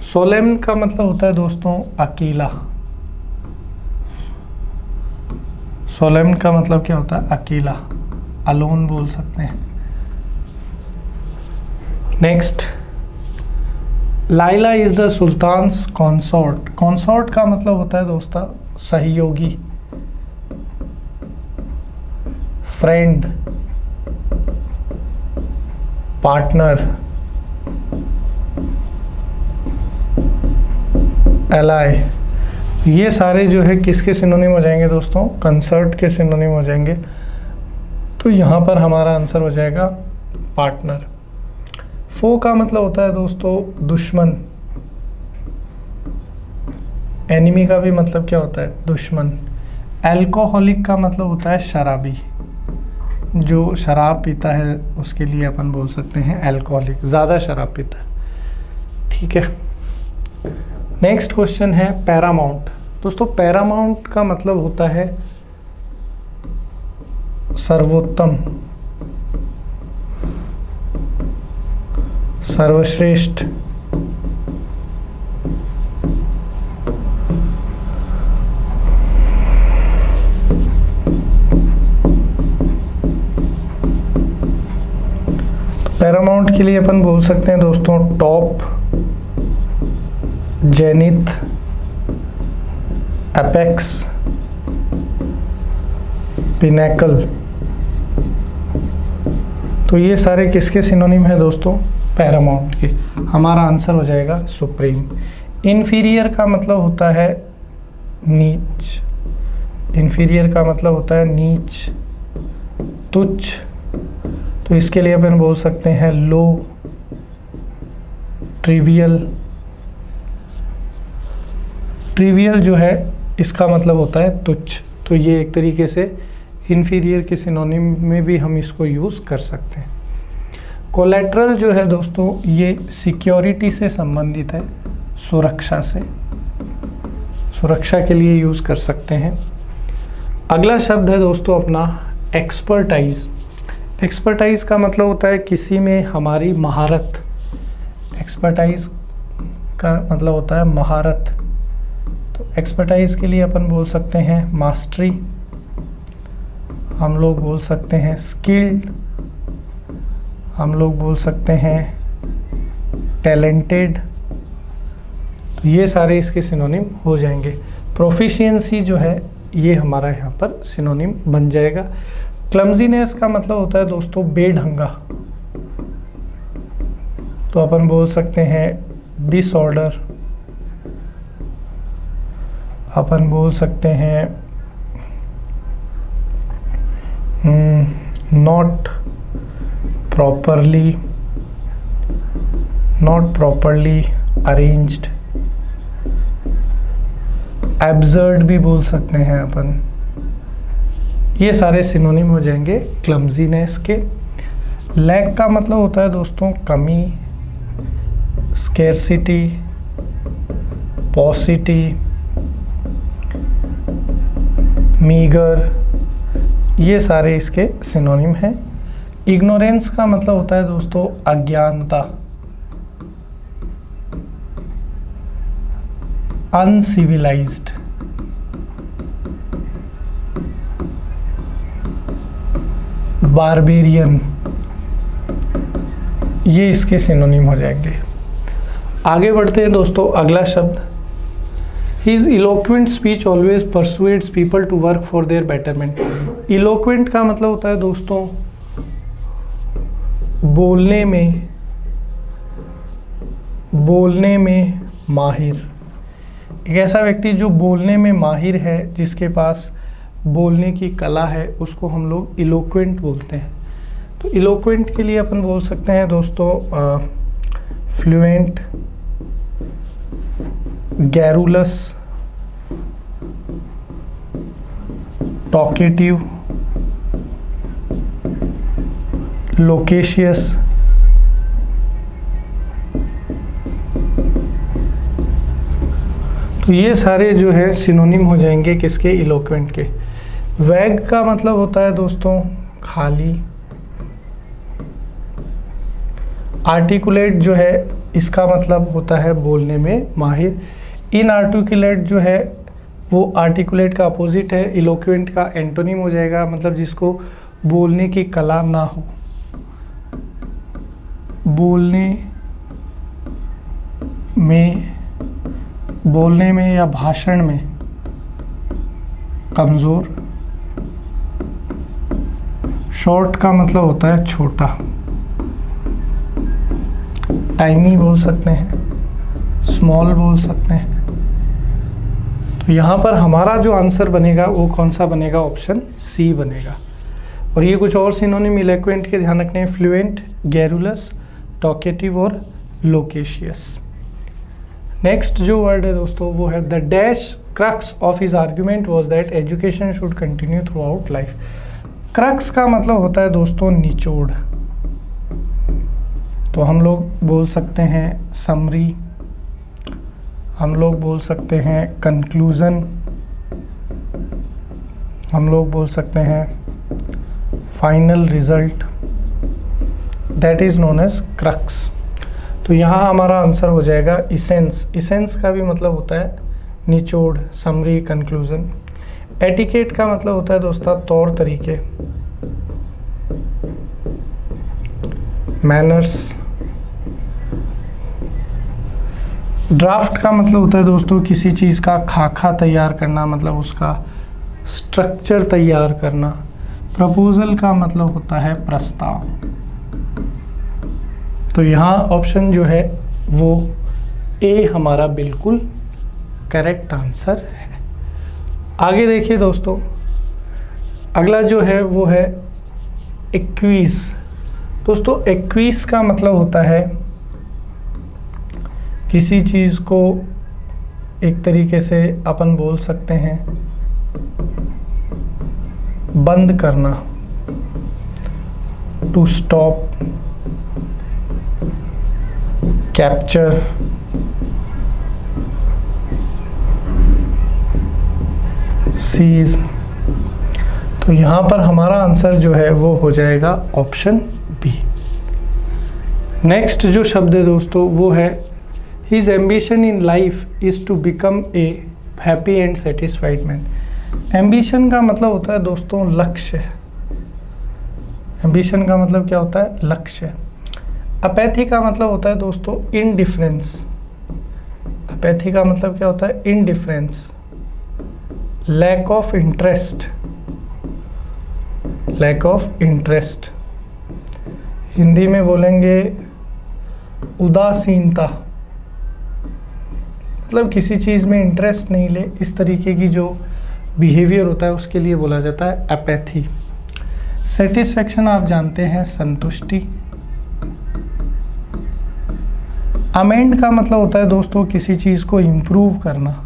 सोलेम का मतलब होता है दोस्तों अकेला। सोलेम का मतलब क्या होता है अकेला, अलोन बोल सकते हैं। Next, Laila is the sultan's consort. Consort का मतलब होता है दोस्तों सहयोगी, फ्रेंड, पार्टनर, एलाई। ये सारे जो है किसके सिनोनिम हो जाएंगे दोस्तों, कंसर्ट के सिनोनिम हो जाएंगे। तो यहाँ पर हमारा आंसर हो जाएगा पार्टनर। फो का मतलब होता है दोस्तों दुश्मन, एनिमी का भी मतलब क्या होता है दुश्मन। एल्कोहलिक का मतलब होता है शराबी, जो शराब पीता है उसके लिए अपन बोल सकते हैं एल्कोहलिक, ज़्यादा शराब पीता है। ठीक है, नेक्स्ट क्वेश्चन है पैरामाउंट। दोस्तों पैरामाउंट का मतलब होता है सर्वोत्तम, सर्वश्रेष्ठ। पैरामाउंट के लिए अपन बोल सकते हैं दोस्तों टॉप, जेनिथ, एपेक्स, पिनैकल। तो ये सारे किसके सिनोनिम है दोस्तों, पैरामाउंट के। हमारा आंसर हो जाएगा सुप्रीम। इन्फीरियर का मतलब होता है नीच, इन्फीरियर का मतलब होता है नीच, तुच्छ, तो इसके लिए अपन बोल सकते हैं लो, ट्रिवियल। ट्रिवियल जो है इसका मतलब होता है तुच्छ, तो ये एक तरीके से इन्फीरियर के सिनोनिम में भी हम इसको यूज़ कर सकते हैं। कोलैटरल जो है दोस्तों ये सिक्योरिटी से संबंधित है, सुरक्षा से, सुरक्षा के लिए यूज़ कर सकते हैं। अगला शब्द है दोस्तों अपना एक्सपर्टाइज। एक्सपर्टाइज का मतलब होता है किसी में हमारी महारत, एक्सपर्टाइज का मतलब होता है महारत, तो एक्सपर्टाइज के लिए अपन बोल सकते हैं मास्टरी, हम लोग बोल सकते हैं स्किल्ड, हम लोग बोल सकते हैं टैलेंटेड, तो ये सारे इसके सिनोनिम हो जाएंगे। प्रोफिशिएंसी जो है ये हमारा यहाँ पर सिनोनिम बन जाएगा। क्लमजीनेस का मतलब होता है दोस्तों बेढंगा, तो अपन बोल सकते हैं डिसऑर्डर, अपन बोल सकते हैं नॉट प्रॉपरली अरेंज्ड, एब्सर्ड भी बोल सकते हैं अपन। ये सारे सिनोनिम हो जाएंगे क्लमजीनेस के। लैक का मतलब होता है दोस्तों कमी, स्केर्सिटी, पॉसिटी, मीगर, ये सारे इसके सिनोनिम हैं। इग्नोरेंस का मतलब होता है दोस्तों अज्ञानता, अनसिविलाइज्ड, बारबेरियन, ये इसके सिनोनिम हो जाएंगे। आगे बढ़ते हैं दोस्तों, अगला शब्द His eloquent speech always persuades people to work for their betterment। eloquent का मतलब होता है दोस्तों बोलने में माहिर, एक ऐसा व्यक्ति जो बोलने में माहिर है, जिसके पास बोलने की कला है, उसको हम लोग इलोक्वेंट बोलते हैं। तो इलोक्वेंट के लिए अपन बोल सकते हैं दोस्तों फ्लुएंट, गैरुलस, टॉकेटिव, लोकेशियस, तो ये सारे जो है सिनोनिम हो जाएंगे किसके, इलोक्वेंट के। वैग का मतलब होता है दोस्तों खाली। आर्टिकुलेट जो है इसका मतलब होता है बोलने में माहिर। इनआर्टिकुलेट जो है वो आर्टिकुलेट का अपोजिट है, इलोक्वेंट का एंटोनिम हो जाएगा, मतलब जिसको बोलने की कला ना हो, बोलने में या भाषण में कमज़ोर। शॉर्ट का मतलब होता है छोटा, टाइनी बोल सकते हैं, स्मॉल बोल सकते हैं। तो यहाँ पर हमारा जो आंसर बनेगा वो कौन सा बनेगा, ऑप्शन सी बनेगा। और ये कुछ और सिनोनिम इलोक्वेंट के ध्यान रखने हैं, फ्लुएंट, गैरुलस, टॉकेटिव और लोकेशियस। नेक्स्ट जो वर्ड है दोस्तों वो है the dash crux of his argument was that education should continue through out life. Crux का मतलब होता है दोस्तों निचोड़, तो हम लोग बोल सकते हैं समरी, हम लोग बोल सकते हैं कंक्लूज़न, हम लोग बोल सकते हैं final result, that is known as crux. तो यहाँ हमारा आंसर हो जाएगा इसेंस। इसेंस का भी मतलब होता है निचोड़, समरी, कंक्लूज़न। एटिकेट का मतलब होता है दोस्तों तौर तरीके, मैनर्स। ड्राफ्ट का मतलब होता है दोस्तों किसी चीज़ का खाका तैयार करना, मतलब उसका स्ट्रक्चर तैयार करना। प्रपोजल का मतलब होता है प्रस्ताव। तो यहाँ ऑप्शन जो है वो ए हमारा बिल्कुल करेक्ट आंसर है। आगे देखिए दोस्तों, अगला जो है वो है एक्वीज। दोस्तों एक्वीज का मतलब होता है किसी चीज़ को एक तरीके से अपन बोल सकते हैं बंद करना, टू स्टॉप, कैप्चर, सीज। तो यहाँ पर हमारा आंसर जो है वो हो जाएगा ऑप्शन बी। नेक्स्ट जो शब्द है दोस्तों वो है his ambition in life is to become a happy and satisfied man. Ambition का मतलब होता है दोस्तों लक्ष्य। एम्बिशन का मतलब क्या होता है? लक्ष्य। अपैथी का मतलब होता है दोस्तों इनडिफरेंस। अपैथी का मतलब क्या होता है? Indifference. Lack of interest, lack of interest. Hindi में बोलेंगे उदासीनता, मतलब किसी चीज़ में इंटरेस्ट नहीं ले, इस तरीके की जो बिहेवियर होता है उसके लिए बोला जाता है अपैथी। सेटिस्फैक्शन आप जानते हैं संतुष्टि। अमेंड का मतलब होता है दोस्तों किसी चीज़ को इम्प्रूव करना।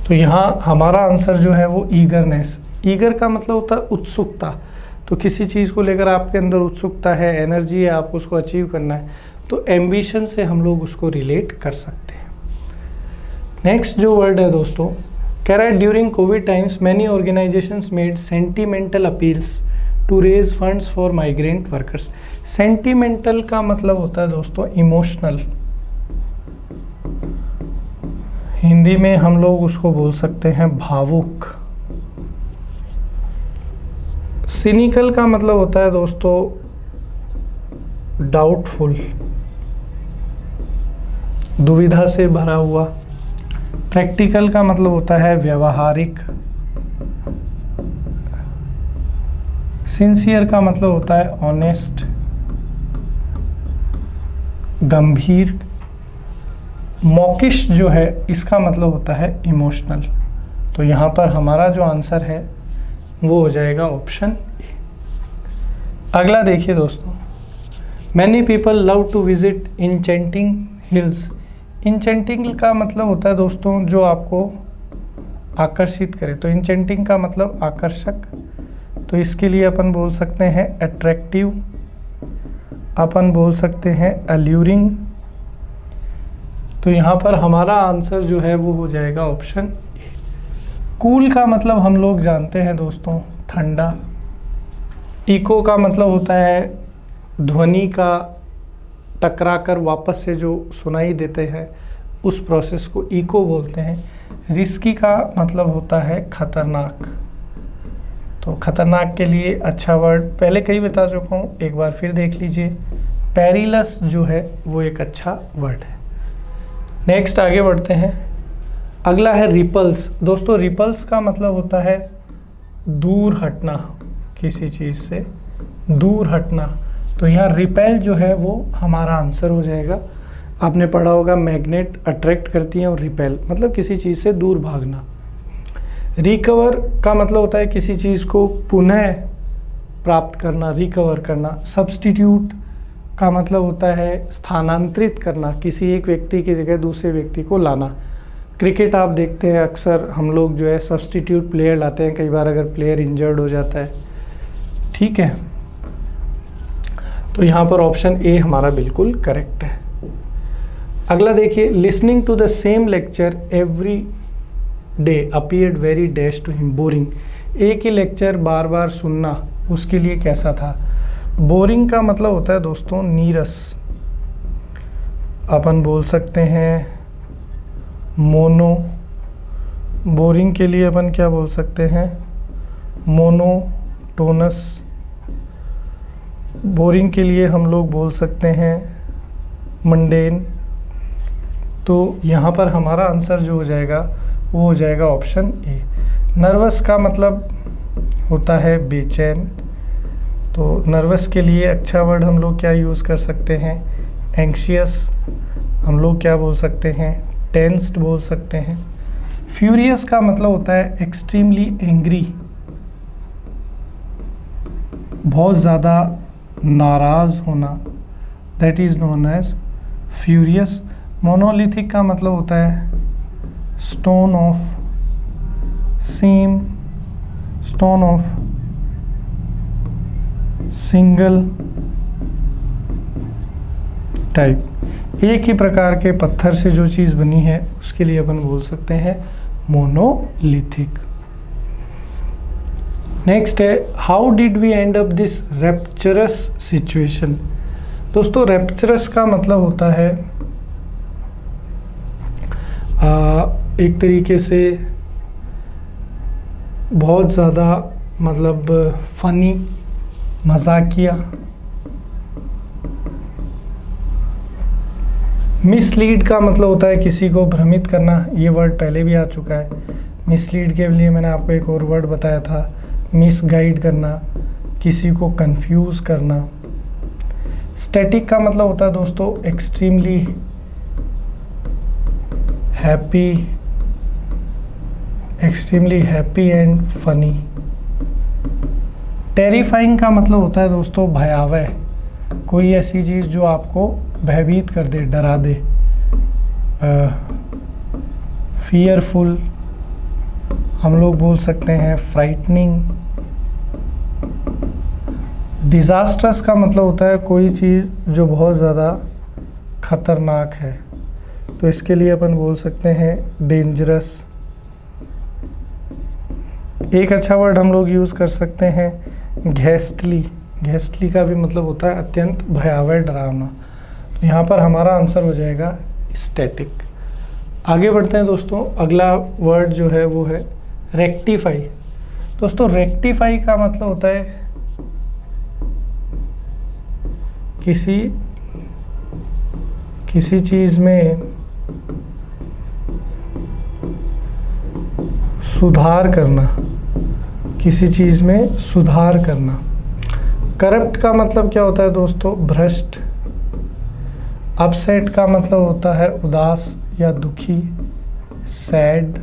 तो यहाँ हमारा आंसर जो है वो ईगरनेस। ईगर का मतलब होता है उत्सुकता। तो किसी चीज़ को लेकर आपके अंदर उत्सुकता है, एनर्जी है, आपको उसको अचीव करना है, तो एम्बिशन से हम लोग उसको रिलेट कर सकते हैं। नेक्स्ट जो वर्ड है दोस्तों, कह रहा है during COVID times many organisations made sentimental appeals to raise funds for migrant workers. Sentimental का मतलब होता है दोस्तों इमोशनल। हिंदी में हम लोग उसको बोल सकते हैं भावुक। सिनिकल का मतलब होता है दोस्तों डाउटफुल, दुविधा से भरा हुआ। प्रैक्टिकल का मतलब होता है व्यवहारिक। सिंसियर का मतलब होता है ऑनेस्ट, गंभीर। मॉकिश जो है इसका मतलब होता है इमोशनल। तो यहाँ पर हमारा जो आंसर है वो हो जाएगा ऑप्शन ए। अगला देखिए दोस्तों, many people love to visit enchanting hills. Enchanting का मतलब होता है दोस्तों जो आपको आकर्षित करे। तो इंचेंटिंग का मतलब आकर्षक। तो इसके लिए अपन बोल सकते हैं अट्रैक्टिव, अपन बोल सकते हैं अल्यूरिंग। तो यहाँ पर हमारा आंसर जो है वो हो जाएगा ऑप्शन ए। कूल का मतलब हम लोग जानते हैं दोस्तों ठंडा। इको का मतलब होता है ध्वनि का टकरा कर वापस से जो सुनाई देते हैं उस प्रोसेस को इको बोलते हैं। रिस्की का मतलब होता है खतरनाक। तो खतरनाक के लिए अच्छा वर्ड पहले कहीं बता चुका हूँ, एक बार फिर देख लीजिए। पेरिलस जो है वो एक अच्छा वर्ड है। नेक्स्ट आगे बढ़ते हैं। अगला है रिपल्स। दोस्तों रिपल्स का मतलब होता है दूर हटना, किसी चीज़ से दूर हटना। तो यहाँ रिपेल जो है वो हमारा आंसर हो जाएगा। आपने पढ़ा होगा मैग्नेट अट्रैक्ट करती हैं और रिपेल मतलब किसी चीज़ से दूर भागना। रिकवर का मतलब होता है किसी चीज़ को पुनः प्राप्त करना, रिकवर करना। सब्स्टिट्यूट का मतलब होता है स्थानांतरित करना, किसी एक व्यक्ति की जगह दूसरे व्यक्ति को लाना। क्रिकेट आप देखते हैं अक्सर हम लोग जो है सब्स्टिट्यूट प्लेयर लाते हैं, कई बार अगर प्लेयर इंजर्ड हो जाता है। ठीक है, तो यहाँ पर ऑप्शन ए हमारा बिल्कुल करेक्ट है। अगला देखिए, listening to the same lecture every day appeared very dash to him. Boring, एक ही लेक्चर बार बार सुनना उसके लिए कैसा था। बोरिंग का मतलब होता है दोस्तों नीरस। अपन बोल सकते हैं मोनो। बोरिंग के लिए अपन क्या बोल सकते हैं? मोनोटोनस। बोरिंग के लिए हम लोग बोल सकते हैं मंडेन। तो यहाँ पर हमारा आंसर जो हो जाएगा वो हो जाएगा ऑप्शन ए। नर्वस का मतलब होता है बेचैन। तो नर्वस के लिए अच्छा वर्ड हम लोग क्या यूज़ कर सकते हैं? एंक्शियस हम लोग क्या बोल सकते हैं, टेंस्ड बोल सकते हैं। फ्यूरियस का मतलब होता है एक्सट्रीमली एंग्री, बहुत ज़्यादा नाराज़ होना, that is known as furious. Monolithic का मतलब होता है stone of same, stone of single type, एक ही प्रकार के पत्थर से जो चीज़ बनी है उसके लिए अपन बोल सकते हैं मोनोलिथिक। नेक्स्ट है how did we end up this rapturous situation. दोस्तों रैप्चरस का मतलब होता है एक तरीके से बहुत ज़्यादा मतलब फनी, मजाकिया। मिसलीड का मतलब होता है किसी को भ्रमित करना, ये वर्ड पहले भी आ चुका है। मिसलीड के लिए मैंने आपको एक और वर्ड बताया था, मिसगाइड करना, किसी को कंफ्यूज करना। स्टैटिक का मतलब होता है दोस्तों extremely happy, extremely happy and funny. Terrifying का मतलब होता है दोस्तों भयावह, कोई ऐसी चीज़ जो आपको भयभीत कर दे, डरा दे। फियरफुल हम लोग बोल सकते हैं फ्राइटनिंग। डिज़ास्ट्रस का मतलब होता है कोई चीज़ जो बहुत ज़्यादा खतरनाक है, तो इसके लिए अपन बोल सकते हैं डेंजरस। एक अच्छा वर्ड हम लोग यूज़ कर सकते हैं घेस्टली। घेस्टली का भी मतलब होता है अत्यंत भयावह, डरावना। तो यहाँ पर हमारा आंसर हो जाएगा स्टैटिक। आगे बढ़ते हैं दोस्तों, अगला वर्ड जो है वो है रेक्टिफाई। दोस्तों रेक्टिफाई का मतलब होता है किसी चीज़ में सुधार करना, किसी चीज़ में सुधार करना। करप्ट का मतलब क्या होता है दोस्तों, भ्रष्ट। अपसेट का मतलब होता है उदास या दुखी, सैड।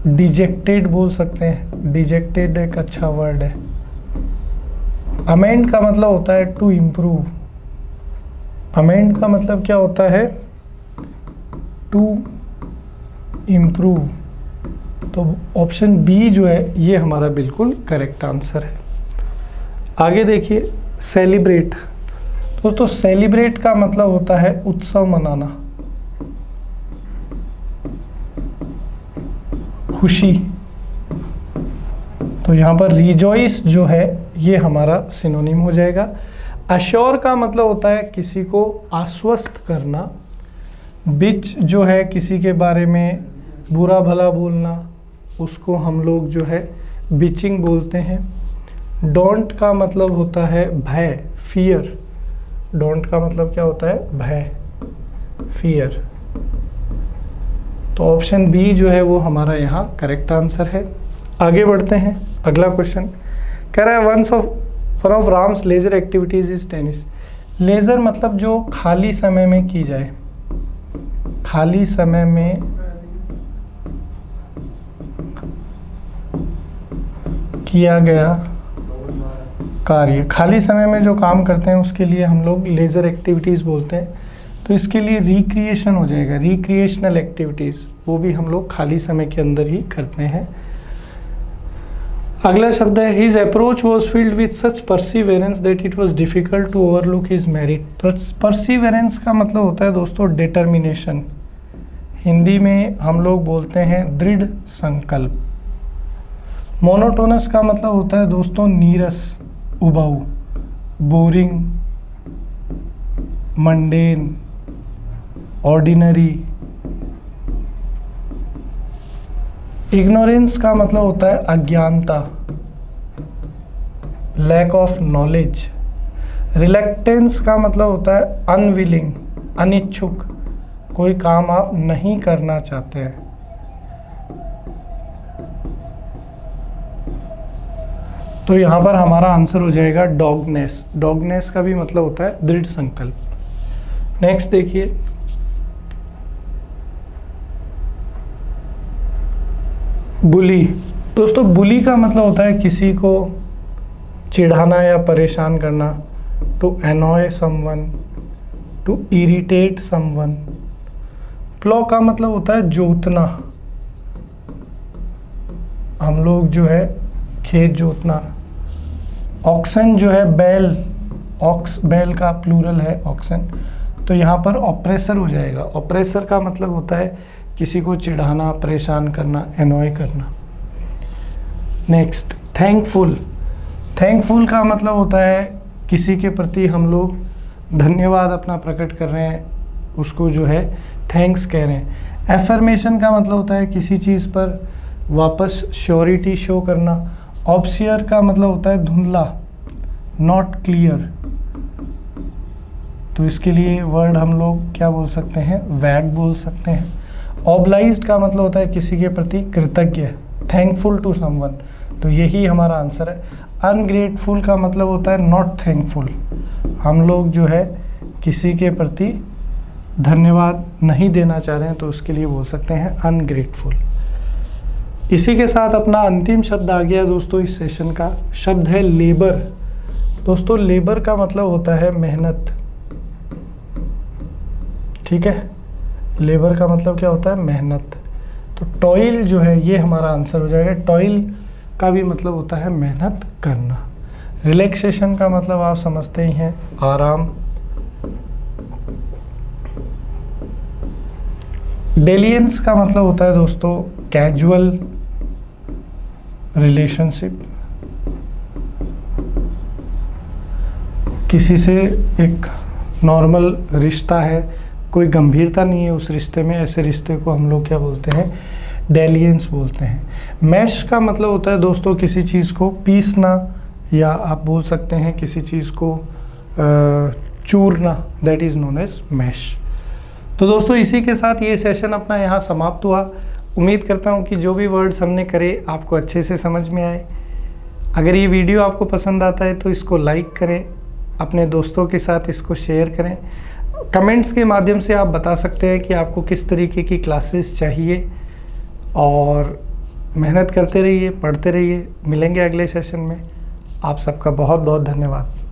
डिजेक्टेड बोल सकते हैं, डिजेक्टेड एक अच्छा वर्ड है। अमेंड का मतलब होता है टू इम्प्रूव। अमेंड का मतलब क्या होता है, टू इम्प्रूव। तो ऑप्शन बी जो है ये हमारा बिल्कुल करेक्ट आंसर है। आगे देखिए सेलिब्रेट। दोस्तों सेलिब्रेट का मतलब होता है उत्सव मनाना, खुशी। तो यहाँ पर रिजॉइस जो है ये हमारा सिनोनिम हो जाएगा। अश्योर का मतलब होता है किसी को आश्वस्त करना। बिच जो है किसी के बारे में बुरा भला बोलना, उसको हम लोग जो है बिचिंग बोलते हैं। डोंट का मतलब होता है भय, फियर। डोंट का मतलब क्या होता है, भय, फियर। तो ऑप्शन बी जो है वो हमारा यहाँ करेक्ट आंसर है। आगे बढ़ते हैं, अगला क्वेश्चन कह रहा है one of Ram's leisure activities is tennis. Leisure मतलब जो खाली समय में की जाए, खाली समय में किया गया कार्य, खाली समय में जो काम करते हैं उसके लिए हम लोग लेजर एक्टिविटीज़ बोलते हैं। तो इसके लिए रिक्रिएशन हो जाएगा, रिक्रिएशनल एक्टिविटीज़, वो भी हम लोग खाली समय के अंदर ही करते हैं। अगला शब्द है his approach was filled with such perseverance that it was difficult to overlook his merit. Perseverance का मतलब होता है दोस्तों डिटर्मिनेशन। हिंदी में हम लोग बोलते हैं दृढ़ संकल्प। मोनोटोनस का मतलब होता है दोस्तों नीरस, उबाऊ, बोरिंग, मंडेन, ऑर्डिनरी। इग्नोरेंस का मतलब होता है अज्ञानता, लैक ऑफ नॉलेज। रिलक्टेंस का मतलब होता है अनविलिंग, अनिच्छुक, कोई काम आप नहीं करना चाहते हैं। तो यहाँ पर हमारा आंसर हो जाएगा डॉगनेस। डॉगनेस का भी मतलब होता है दृढ़ संकल्प। नेक्स्ट देखिए, बुली। दोस्तों बुली का मतलब होता है किसी को चिढ़ाना या परेशान करना, to annoy someone, to irritate someone. प्लॉ का मतलब होता है जोतना, हम लोग जो है खेत जोतना। ऑक्सन जो है बैल, ऑक्स बैल का प्लूरल है ऑक्सन, तो यहाँ पर ऑप्रेसर हो जाएगा। ऑप्रेसर का मतलब होता है किसी को चिढ़ाना, परेशान करना, एनॉय करना। Next, thankful. थैंकफुल का मतलब होता है किसी के प्रति हम लोग धन्यवाद अपना प्रकट कर रहे हैं, उसको जो है थैंक्स कह रहे हैं। एफर्मेशन का मतलब होता है किसी चीज़ पर वापस श्योरिटी शो करना। ऑब्सक्योर का मतलब होता है धुंधला, नॉट क्लियर, तो इसके लिए वर्ड हम लोग क्या बोल सकते हैं, वैग बोल सकते हैं। ऑब्लाइज्ड का मतलब होता है किसी के प्रति कृतज्ञ, थैंकफुल टू समवन, तो यही हमारा आंसर है। अनग्रेटफुल का मतलब होता है नॉट थैंकफुल, हम लोग जो है किसी के प्रति धन्यवाद नहीं देना चाह रहे हैं, तो उसके लिए बोल सकते हैं अनग्रेटफुल। इसी के साथ अपना अंतिम शब्द आ गया दोस्तों इस सेशन का, शब्द है लेबर। दोस्तों लेबर का मतलब होता है मेहनत, ठीक है, लेबर का मतलब क्या होता है, मेहनत। तो टॉयल जो है ये हमारा आंसर हो जाएगा। टॉयल का भी मतलब होता है मेहनत करना। रिलैक्सेशन का मतलब आप समझते ही हैं, आराम। डेलियंस का मतलब होता है दोस्तों कैजुअल रिलेशनशिप, किसी से एक नॉर्मल रिश्ता है, कोई गंभीरता नहीं है उस रिश्ते में, ऐसे रिश्ते को हम लोग क्या बोलते हैं, डेलियंस बोलते हैं। मैश का मतलब होता है दोस्तों किसी चीज़ को पीसना, या आप बोल सकते हैं किसी चीज़ को चूरना, that is known as mash. तो दोस्तों इसी के साथ ये सेशन अपना यहाँ समाप्त हुआ। उम्मीद करता हूँ कि जो भी वर्ड्स हमने करे आपको अच्छे से समझ में आए। अगर ये वीडियो आपको पसंद आता है तो इसको लाइक करें, अपने दोस्तों के साथ इसको शेयर करें। कमेंट्स के माध्यम से आप बता सकते हैं कि आपको किस तरीके की क्लासेस चाहिए, और मेहनत करते रहिए, पढ़ते रहिए। मिलेंगे अगले सेशन में। आप सबका बहुत बहुत धन्यवाद।